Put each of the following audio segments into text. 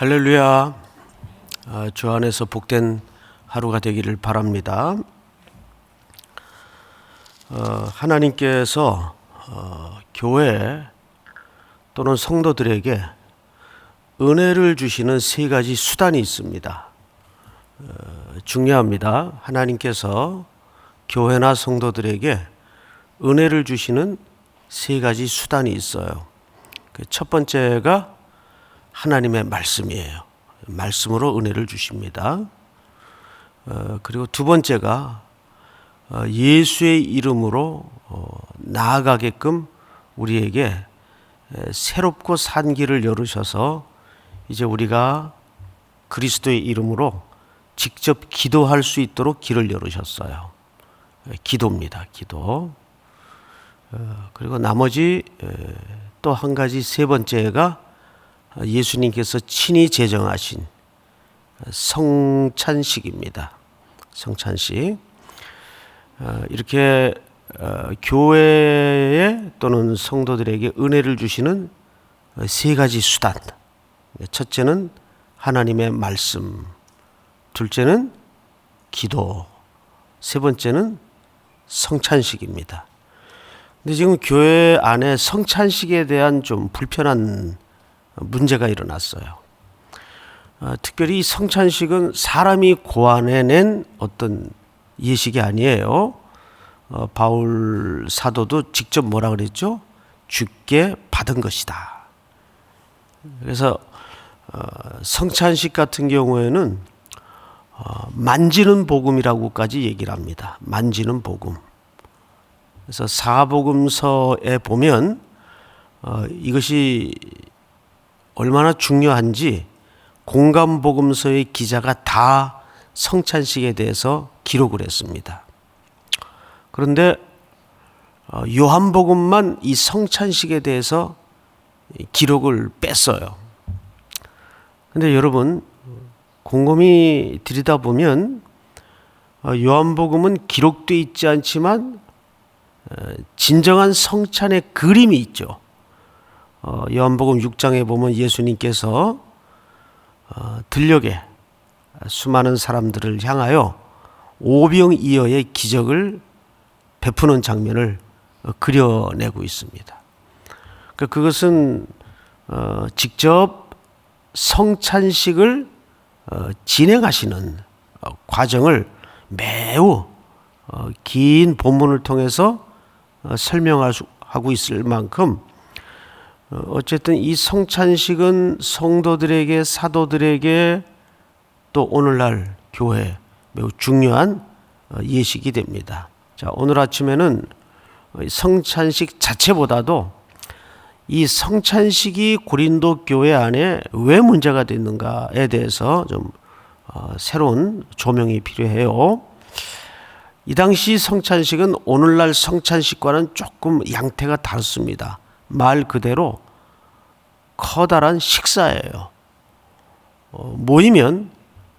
할렐루야. 주 안에서 복된 하루가 되기를 바랍니다. 하나님께서 교회 또는 성도들에게 은혜를 주시는 세 가지 수단이 있습니다. 중요합니다. 하나님께서 교회나 성도들에게 은혜를 주시는 세 가지 수단이 있어요. 첫 번째가 하나님의 말씀이에요. 말씀으로 은혜를 주십니다. 그리고 두 번째가 예수의 이름으로 나아가게끔 우리에게 새롭고 산 길을 열으셔서 이제 우리가 그리스도의 이름으로 직접 기도할 수 있도록 길을 열으셨어요. 기도입니다. 기도. 그리고 나머지 또 한 가지 세 번째가 예수님께서 친히 제정하신 성찬식입니다. 성찬식. 이렇게 교회에 또는 성도들에게 은혜를 주시는 세 가지 수단. 첫째는 하나님의 말씀, 둘째는 기도, 세 번째는 성찬식입니다. 근데 지금 교회 안에 성찬식에 대한 좀 불편한 문제가 일어났어요. 특별히 이 성찬식은 사람이 고안해낸 어떤 예식이 아니에요. 바울 사도도 직접 뭐라 그랬죠? 주께 받은 것이다. 그래서 성찬식 같은 경우에는 만지는 복음이라고까지 얘기를 합니다. 만지는 복음. 그래서 사복음서에 보면 이것이 얼마나 중요한지 공감복음서의 기자가 다 성찬식에 대해서 기록을 했습니다. 그런데 요한복음만 이 성찬식에 대해서 기록을 뺐어요. 그런데 여러분 곰곰이 들여다보면 요한복음은 기록되어 있지 않지만 진정한 성찬의 그림이 있죠. 요한복음 6장에 보면 예수님께서 들녘에 수많은 사람들을 향하여 오병이어의 기적을 베푸는 장면을 그려내고 있습니다. 그것은 직접 성찬식을 진행하시는 과정을 매우 긴 본문을 통해서 설명하고 있을 만큼 어쨌든 이 성찬식은 성도들에게, 사도들에게 또 오늘날 교회 매우 중요한 예식이 됩니다. 자, 오늘 아침에는 성찬식 자체보다도 이 성찬식이 고린도 교회 안에 왜 문제가 됐는가에 대해서 좀 새로운 조명이 필요해요. 이 당시 성찬식은 오늘날 성찬식과는 조금 양태가 다릅니다. 말 그대로 커다란 식사예요. 모이면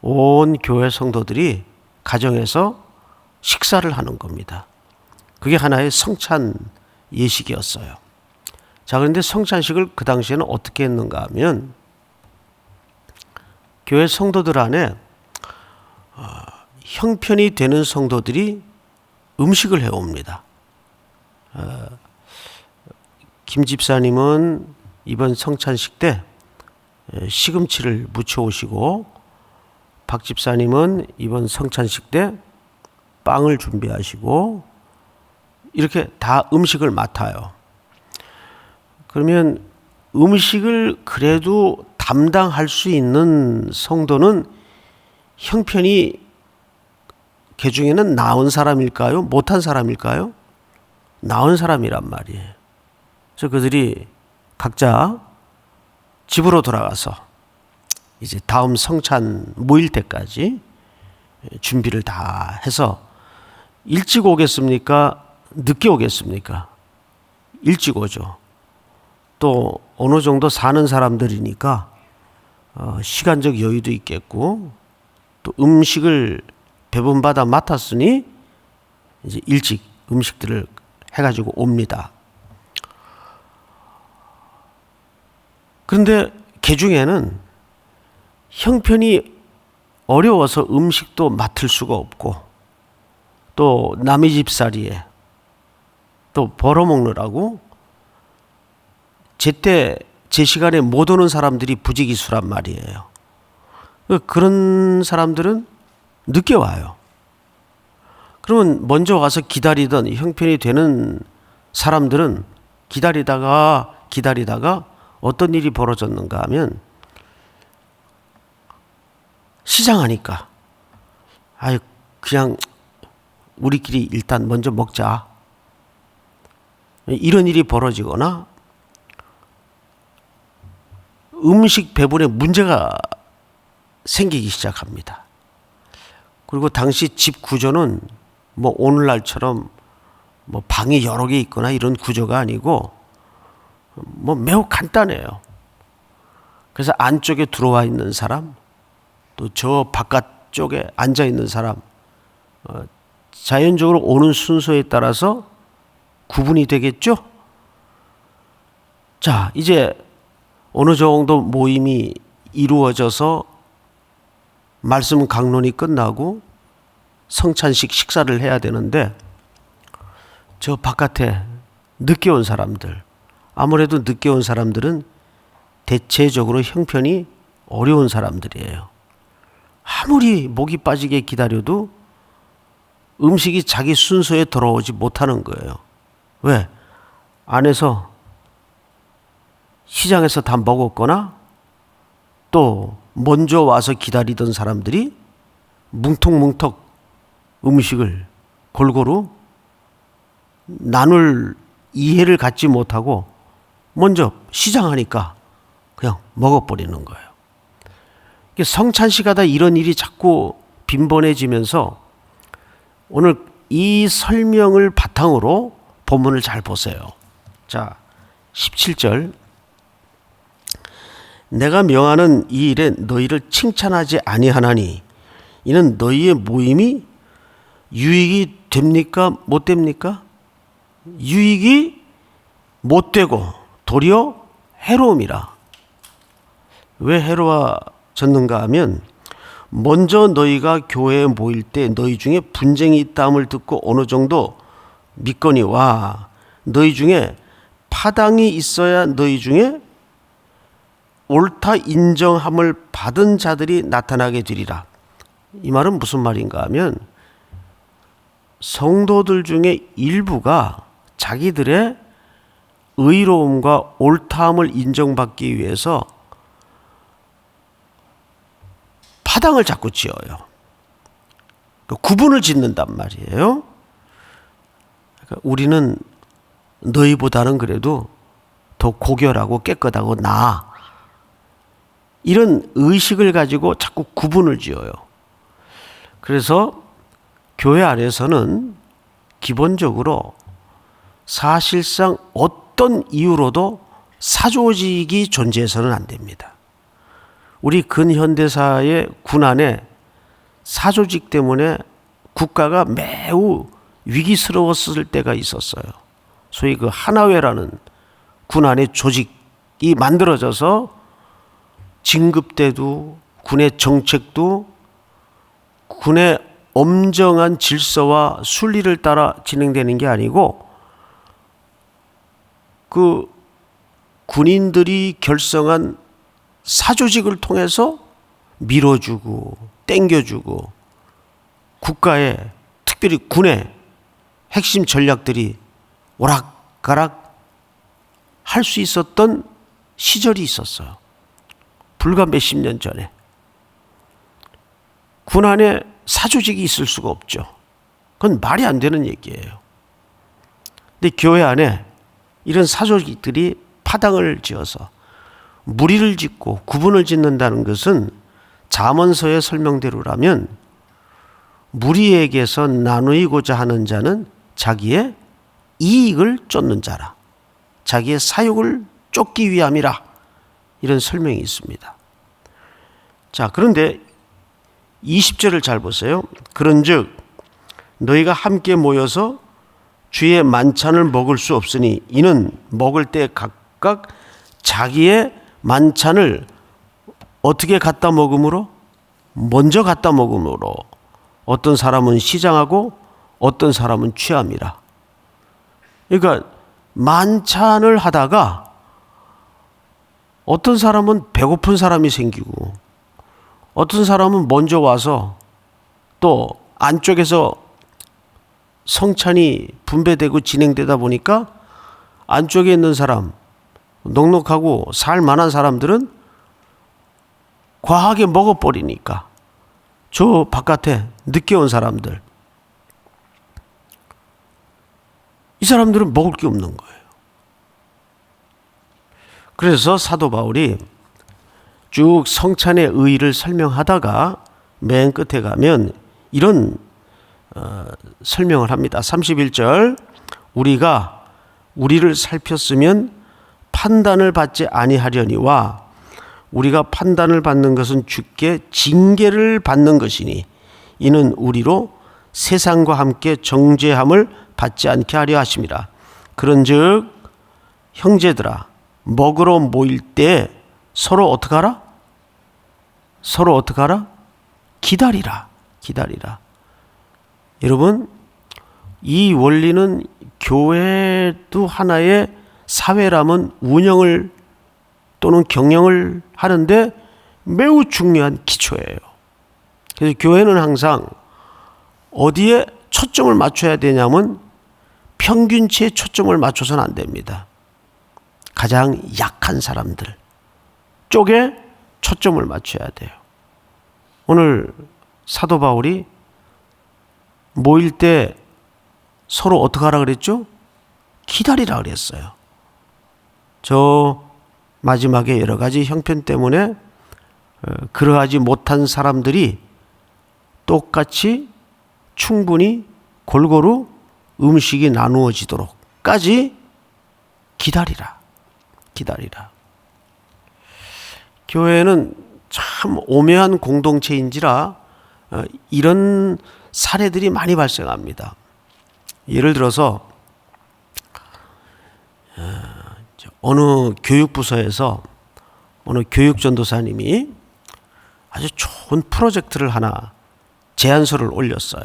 온 교회 성도들이 가정에서 식사를 하는 겁니다. 그게 하나의 성찬 예식이었어요. 자, 그런데 성찬식을 그 당시에는 어떻게 했는가 하면 교회 성도들 안에 형편이 되는 성도들이 음식을 해옵니다. 김 집사님은 이번 성찬식 때 시금치를 무쳐 오시고, 박 집사님은 이번 성찬식 때 빵을 준비하시고, 이렇게 다 음식을 맡아요. 그러면 음식을 그래도 담당할 수 있는 성도는 형편이 그 중에는 나은 사람일까요? 못한 사람일까요? 나은 사람이란 말이에요. 그래서 그들이 각자 집으로 돌아가서 이제 다음 성찬 모일 때까지 준비를 다 해서 일찍 오겠습니까? 늦게 오겠습니까? 일찍 오죠. 또 어느 정도 사는 사람들이니까 시간적 여유도 있겠고, 또 음식을 배분받아 맡았으니 이제 일찍 음식들을 해가지고 옵니다. 그런데 개 중에는 형편이 어려워서 음식도 맡을 수가 없고 또 남의 집살이에 또 벌어먹느라고 제때 제 시간에 못 오는 사람들이 부지기수란 말이에요. 그런 사람들은 늦게 와요. 그러면 먼저 와서 기다리던 형편이 되는 사람들은 기다리다가 어떤 일이 벌어졌는가 하면 시장하니까 그냥 우리끼리 일단 먼저 먹자, 이런 일이 벌어지거나 음식 배분에 문제가 생기기 시작합니다. 그리고 당시 집 구조는 뭐 오늘날처럼 뭐 방이 여러 개 있거나 이런 구조가 아니고 뭐 매우 간단해요. 그래서 안쪽에 들어와 있는 사람, 또 저 바깥쪽에 앉아 있는 사람, 자연적으로 오는 순서에 따라서 구분이 되겠죠? 자, 이제 어느 정도 모임이 이루어져서 말씀 강론이 끝나고 성찬식 식사를 해야 되는데 저 바깥에 늦게 온 사람들, 아무래도 늦게 온 사람들은 대체적으로 형편이 어려운 사람들이에요. 아무리 목이 빠지게 기다려도 음식이 자기 순서에 돌아오지 못하는 거예요. 왜? 안에서 시장에서 다 먹었거나 또 먼저 와서 기다리던 사람들이 뭉텅뭉텅 음식을 골고루 나눌 이해를 갖지 못하고 먼저 시장하니까 그냥 먹어버리는 거예요. 성찬식하다 이런 일이 자꾸 빈번해지면서 오늘 이 설명을 바탕으로 본문을 잘 보세요. 자, 17절. 내가 명하는 이 일에 너희를 칭찬하지 아니하나니 이는 너희의 모임이 유익이 됩니까? 못 됩니까? 유익이 못 되고 도리어 해로움이라. 왜 해로워졌는가 하면 먼저 너희가 교회에 모일 때 너희 중에 분쟁이 있다함을 듣고 어느 정도 믿거니와 너희 중에 파당이 있어야 너희 중에 옳다 인정함을 받은 자들이 나타나게 되리라. 이 말은 무슨 말인가 하면 성도들 중에 일부가 자기들의 의로움과 옳다함을 인정받기 위해서 파당을 자꾸 지어요. 구분을 짓는단 말이에요. 그러니까 우리는 너희보다는 그래도 더 고결하고 깨끗하고 나아. 이런 의식을 가지고 자꾸 구분을 지어요. 그래서 교회 안에서는 기본적으로 사실상 어떤 이유로도 사조직이 존재해서는 안 됩니다. 우리 근현대사의 군안에 사조직 때문에 국가가 매우 위기스러웠을 때가 있었어요. 소위 그 하나회라는 군안의 조직이 만들어져서 진급대도 군의 정책도 군의 엄정한 질서와 순리를 따라 진행되는 게 아니고 그 군인들이 결성한 사조직을 통해서 밀어주고 땡겨주고 국가의 특별히 군의 핵심 전략들이 오락가락 할 수 있었던 시절이 있었어요. 불과 몇십 년 전에. 군 안에 사조직이 있을 수가 없죠. 그건 말이 안 되는 얘기예요. 근데 교회 안에 이런 사조직들이 파당을 지어서 무리를 짓고 구분을 짓는다는 것은 잠언서의 설명대로라면 무리에게서 나누이고자 하는 자는 자기의 이익을 쫓는 자라. 자기의 사욕을 쫓기 위함이라. 이런 설명이 있습니다. 자, 그런데 20절을 잘 보세요. 그런즉 너희가 함께 모여서 주의 만찬을 먹을 수 없으니 이는 먹을 때 각각 자기의 만찬을 어떻게 갖다 먹음으로? 먼저 갖다 먹음으로. 어떤 사람은 시장하고 어떤 사람은 취합니다. 그러니까 만찬을 하다가 어떤 사람은 배고픈 사람이 생기고 어떤 사람은 먼저 와서 또 안쪽에서 성찬이 분배되고 진행되다 보니까 안쪽에 있는 사람, 넉넉하고 살만한 사람들은 과하게 먹어버리니까 저 바깥에 늦게 온 사람들, 이 사람들은 먹을 게 없는 거예요. 그래서 사도 바울이 쭉 성찬의 의의를 설명하다가 맨 끝에 가면 이런 설명을 합니다. 31절, 우리가 우리를 살폈으면 판단을 받지 아니하려니와 우리가 판단을 받는 것은 주께 징계를 받는 것이니 이는 우리로 세상과 함께 정죄함을 받지 않게 하려 하심이라. 그런즉 형제들아, 먹으러 모일 때 서로 어떻게 하라? 서로 어떻게 하라? 기다리라. 기다리라. 여러분, 이 원리는 교회도 하나의 사회라면 운영을 또는 경영을 하는데 매우 중요한 기초예요. 그래서 교회는 항상 어디에 초점을 맞춰야 되냐면 평균치에 초점을 맞춰서는 안 됩니다. 가장 약한 사람들 쪽에 초점을 맞춰야 돼요. 오늘 사도 바울이 모일 때 서로 어떻게 하라 그랬죠? 기다리라 그랬어요. 저 마지막에 여러 가지 형편 때문에 그러하지 못한 사람들이 똑같이 충분히 골고루 음식이 나누어지도록까지 기다리라. 기다리라. 교회는 참 오묘한 공동체인지라 이런 사례들이 많이 발생합니다. 예를 들어서 어느 교육부서에서 어느 교육전도사님이 아주 좋은 프로젝트를 하나 제안서를 올렸어요.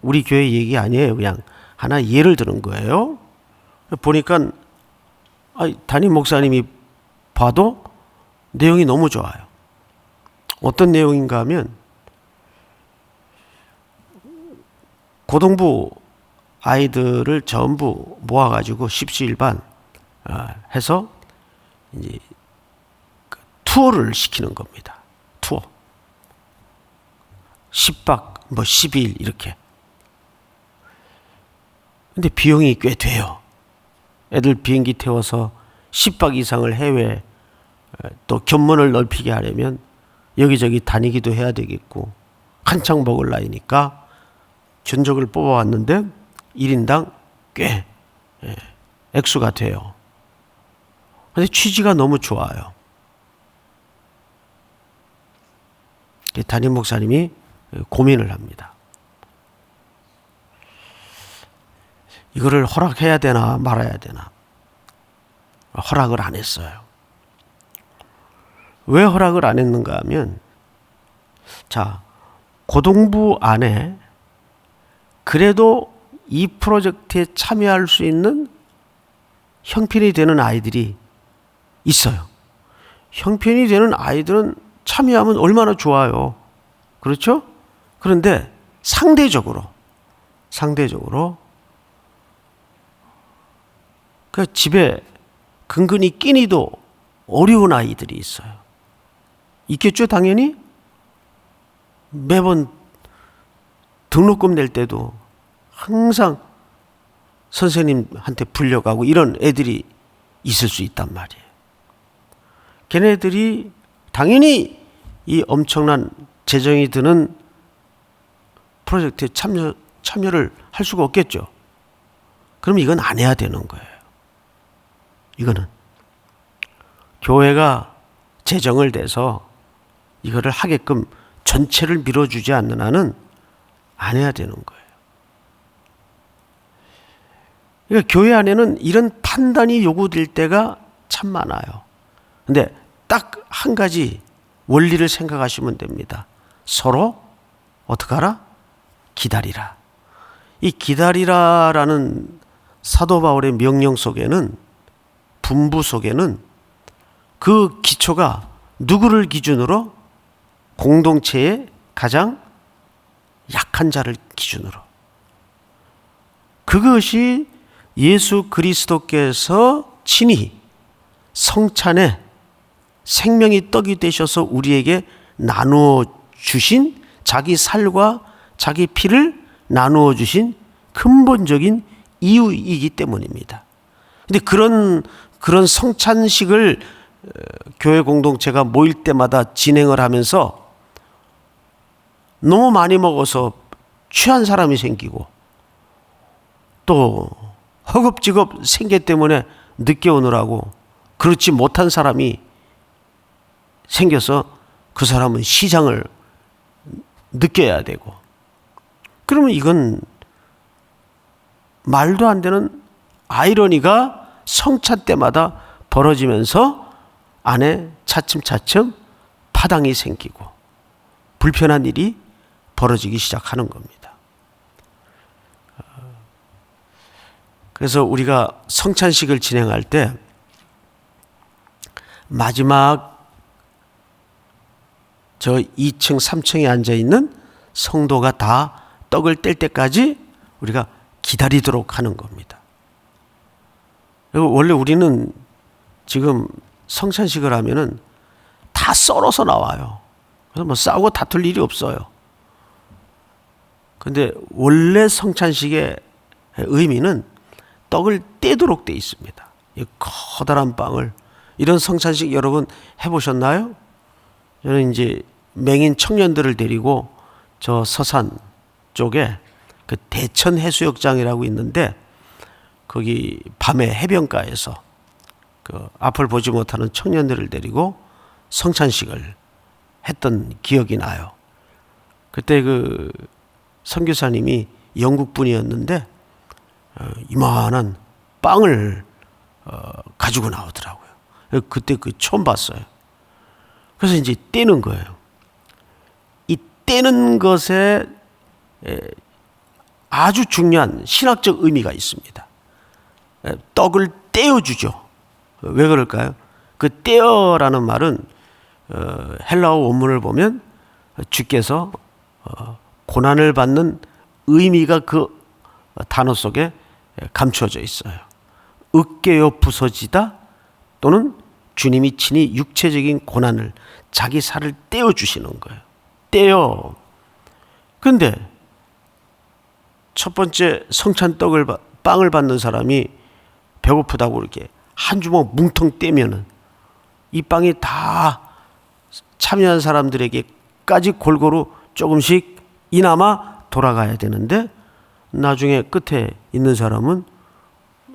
우리 교회 얘기 아니에요. 그냥 하나 예를 드는 거예요. 보니까 담임 목사님이 봐도 내용이 너무 좋아요. 어떤 내용인가 하면 고등부 아이들을 전부 모아가지고 십시일반 해서 이제 투어를 시키는 겁니다. 투어. 10박, 12일 이렇게. 근데 비용이 꽤 돼요. 애들 비행기 태워서 10박 이상을 해외 또 견문을 넓히게 하려면 여기저기 다니기도 해야 되겠고 한창 먹을 나이니까 견적을 뽑아왔는데 1인당 꽤 액수가 돼요. 그런데 취지가 너무 좋아요. 담임 목사님이 고민을 합니다. 이거를 허락해야 되나 말아야 되나. 허락을 안 했어요. 왜 허락을 안 했는가 하면, 자, 고등부 안에 그래도 이 프로젝트에 참여할 수 있는 형편이 되는 아이들이 있어요. 형편이 되는 아이들은 참여하면 얼마나 좋아요. 그렇죠? 그런데 상대적으로 그 집에 근근히 끼니도 어려운 아이들이 있어요. 있겠죠, 당연히? 매번 등록금 낼 때도 항상 선생님한테 불려가고 이런 애들이 있을 수 있단 말이에요. 걔네들이 당연히 이 엄청난 재정이 드는 프로젝트에 참여를 할 수가 없겠죠. 그럼 이건 안 해야 되는 거예요. 이거는 교회가 재정을 대서 이거를 하게끔 전체를 밀어주지 않는 한은 안 해야 되는 거예요. 그러니까 교회 안에는 이런 판단이 요구될 때가 참 많아요. 근데 딱 한 가지 원리를 생각하시면 됩니다. 서로 어떻게 하라? 기다리라. 이 기다리라라는 사도 바울의 명령 속에는, 분부 속에는 그 기초가 누구를 기준으로? 공동체의 가장 약한 자를 기준으로. 그것이 예수 그리스도께서 친히 성찬에 생명의 떡이 되셔서 우리에게 나누어 주신, 자기 살과 자기 피를 나누어 주신 근본적인 이유이기 때문입니다. 근데 그런 성찬식을 교회 공동체가 모일 때마다 진행을 하면서 너무 많이 먹어서 취한 사람이 생기고, 또 허겁지겁 생계 때문에 늦게 오느라고 그렇지 못한 사람이 생겨서 그 사람은 시장을 느껴야 되고, 그러면 이건 말도 안 되는 아이러니가 성찬 때마다 벌어지면서 안에 차츰차츰 파당이 생기고 불편한 일이 벌어지기 시작하는 겁니다. 그래서 우리가 성찬식을 진행할 때 마지막 저 2층, 3층에 앉아있는 성도가 다 떡을 뗄 때까지 우리가 기다리도록 하는 겁니다. 그리고 원래 우리는 지금 성찬식을 하면은 다 썰어서 나와요. 그래서 뭐 싸우고 다툴 일이 없어요. 근데 원래 성찬식의 의미는 떡을 떼도록 돼 있습니다. 이 커다란 빵을, 이런 성찬식 여러분 해보셨나요? 저는 이제 맹인 청년들을 데리고 저 서산 쪽에 그 대천 해수욕장이라고 있는데, 거기 밤에 해변가에서 그 앞을 보지 못하는 청년들을 데리고 성찬식을 했던 기억이 나요. 그때 그 선교사님이 영국 분이었는데 이만한 빵을 가지고 나오더라고요. 그때 처음 봤어요. 그래서 이제 떼는 거예요. 이 떼는 것에 아주 중요한 신학적 의미가 있습니다. 떡을 떼어주죠. 왜 그럴까요? 그 떼어라는 말은 헬라어 원문을 보면 주께서 고난을 받는 의미가 그 단어 속에 감추어져 있어요. 으깨어 부서지다, 또는 주님이 친히 육체적인 고난을, 자기 살을 떼어주시는 거예요. 떼어. 그런데 첫 번째 성찬 빵을 받는 사람이 배고프다고 이렇게 한 주먹 뭉텅 떼면은 이 빵이 다 참여한 사람들에게까지 골고루 조금씩 이나마 돌아가야 되는데, 나중에 끝에 있는 사람은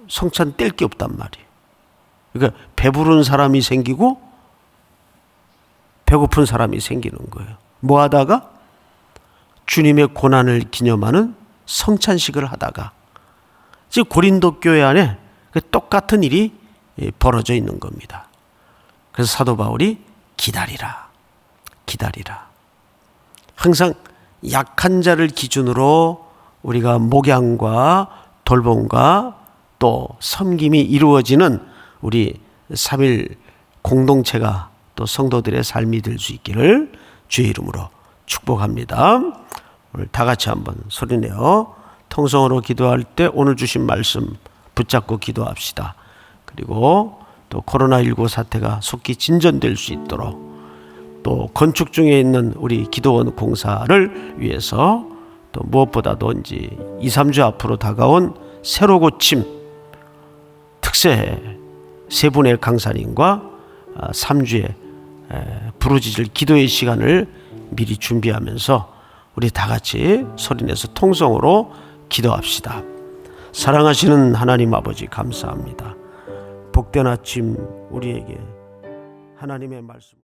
성찬 뗄 게 없단 말이에요. 그러니까 배부른 사람이 생기고 배고픈 사람이 생기는 거예요. 뭐 하다가? 주님의 고난을 기념하는 성찬식을 하다가. 지금 고린도 교회 안에 똑같은 일이 벌어져 있는 겁니다. 그래서 사도 바울이 기다리라, 기다리라. 항상 약한 자를 기준으로 우리가 목양과 돌봄과 또 섬김이 이루어지는 우리 3일 공동체가, 또 성도들의 삶이 될 수 있기를 주의 이름으로 축복합니다. 오늘 다 같이 한번 소리내어 통성으로 기도할 때 오늘 주신 말씀 붙잡고 기도합시다. 그리고 또 코로나19 사태가 속히 진전될 수 있도록, 또 건축 중에 있는 우리 기도원 공사를 위해서, 또 무엇보다도 이제 2, 3주 앞으로 다가온 새로 고침 특세 세 분의 강사님과 3주의 부르짖을 기도의 시간을 미리 준비하면서 우리 다 같이 소리내서 통성으로 기도합시다. 사랑하시는 하나님 아버지, 감사합니다. 복된 아침 우리에게 하나님의 말씀